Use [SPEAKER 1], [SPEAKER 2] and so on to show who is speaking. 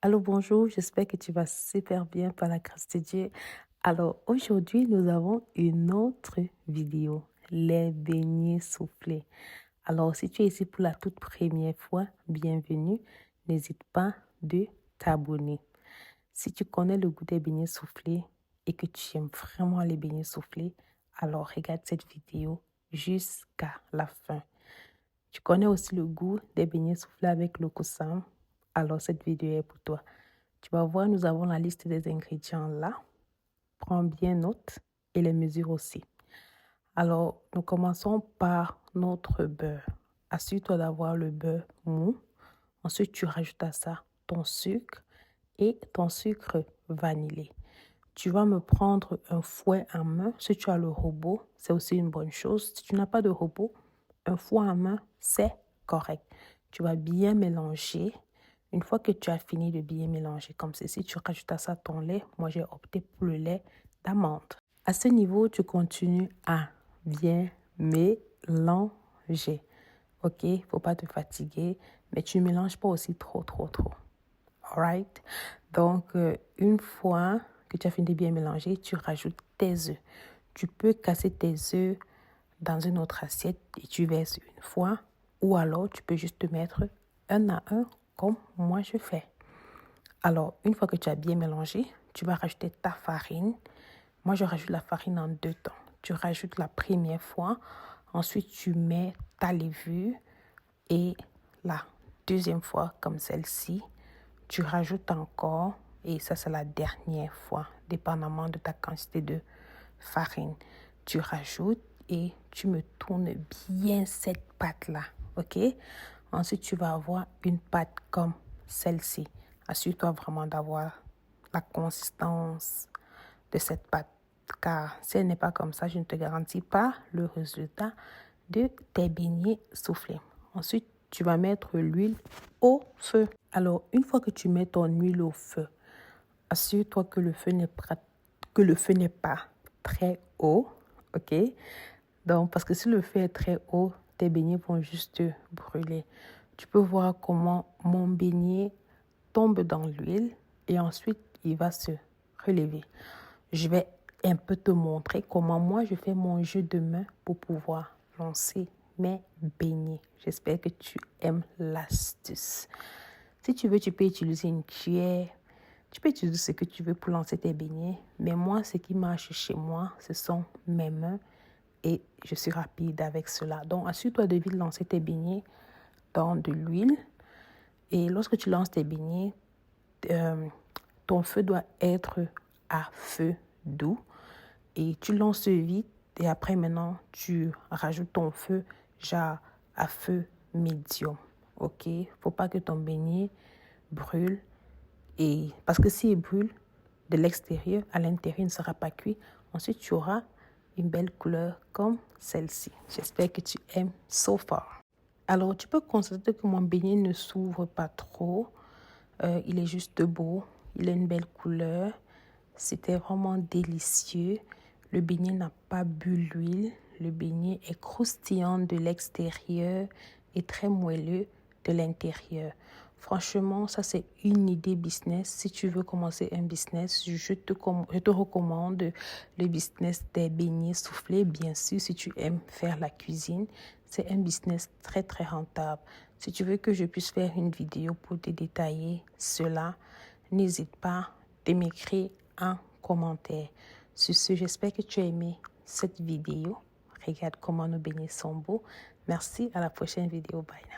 [SPEAKER 1] Allô, bonjour, j'espère que tu vas super bien par la grâce de Dieu. Alors, aujourd'hui, nous avons une autre vidéo, les beignets soufflés. Alors, si tu es ici pour la toute première fois, bienvenue. N'hésite pas de t'abonner. Si tu connais le goût des beignets soufflés et que tu aimes vraiment les beignets soufflés, alors regarde cette vidéo jusqu'à la fin. Tu connais aussi le goût des beignets soufflés avec le coussin, alors cette vidéo est pour toi. Tu vas voir, nous avons la liste des ingrédients là. Prends bien note et les mesures aussi. Alors, nous commençons par notre beurre. Assure-toi d'avoir le beurre mou. Ensuite, tu rajoutes à ça ton sucre et ton sucre vanillé. Tu vas me prendre un fouet à main. Si tu as le robot, c'est aussi une bonne chose. Si tu n'as pas de robot, un fouet à main, c'est correct. Tu vas bien mélanger. Une fois que tu as fini de bien mélanger comme ceci, tu rajoutes à ça ton lait. Moi, j'ai opté pour le lait d'amande. À ce niveau, tu continues à bien mélanger. OK? Faut pas te fatiguer, mais tu ne mélanges pas aussi trop. Alright? Donc, une fois que tu as fini de bien mélanger, tu rajoutes tes œufs. Tu peux casser tes œufs dans une autre assiette et tu verses une fois. Ou alors, tu peux juste te mettre un à un comme moi je fais. Alors, une fois que tu as bien mélangé, tu vas rajouter ta farine. Moi, je rajoute la farine en deux temps. Tu rajoutes la première fois. Ensuite, tu mets ta levure. Et la deuxième fois, comme celle-ci, tu rajoutes encore. Et ça, c'est la dernière fois, dépendamment de ta quantité de farine. Tu rajoutes et tu me tournes bien cette pâte-là. OK? Ensuite, tu vas avoir une pâte comme celle-ci. Assure-toi vraiment d'avoir la consistance de cette pâte. Car si elle n'est pas comme ça, je ne te garantis pas le résultat de tes beignets soufflés. Ensuite, tu vas mettre l'huile au feu. Alors, une fois que tu mets ton huile au feu, assure-toi que le feu n'est pas très haut. OK? Donc, parce que si le feu est très haut, tes beignets vont juste brûler. Tu peux voir comment mon beignet tombe dans l'huile et ensuite il va se relever. Je vais un peu te montrer comment moi je fais mon jeu de main pour pouvoir lancer mes beignets. J'espère que tu aimes l'astuce. Si tu veux, tu peux utiliser une cuillère. Tu peux utiliser ce que tu veux pour lancer tes beignets. Mais moi, ce qui marche chez moi, ce sont mes mains. Et je suis rapide avec cela. Donc, assure-toi de vite lancer tes beignets dans de l'huile. Et lorsque tu lances tes beignets, ton feu doit être à feu doux. Et tu lances vite. Et après, maintenant, tu rajoutes ton feu genre à feu médium. OK? Faut pas que ton beignet brûle. Et parce que s'il brûle de l'extérieur, à l'intérieur, il ne sera pas cuit. Ensuite, tu auras une belle couleur comme celle-ci. J'espère que tu aimes so far. Alors, tu peux constater que mon beignet ne s'ouvre pas trop. Il est juste beau. Il a une belle couleur. C'était vraiment délicieux. Le beignet n'a pas bu l'huile. Le beignet est croustillant de l'extérieur et très moelleux de l'intérieur. Franchement, ça c'est une idée business. Si tu veux commencer un business, je te recommande le business des beignets soufflés. Bien sûr, si tu aimes faire la cuisine, c'est un business très rentable. Si tu veux que je puisse faire une vidéo pour te détailler cela, n'hésite pas de m'écrire un commentaire. Sur ce, j'espère que tu as aimé cette vidéo. Regarde comment nos beignets sont beaux. Merci, à la prochaine vidéo. Bye.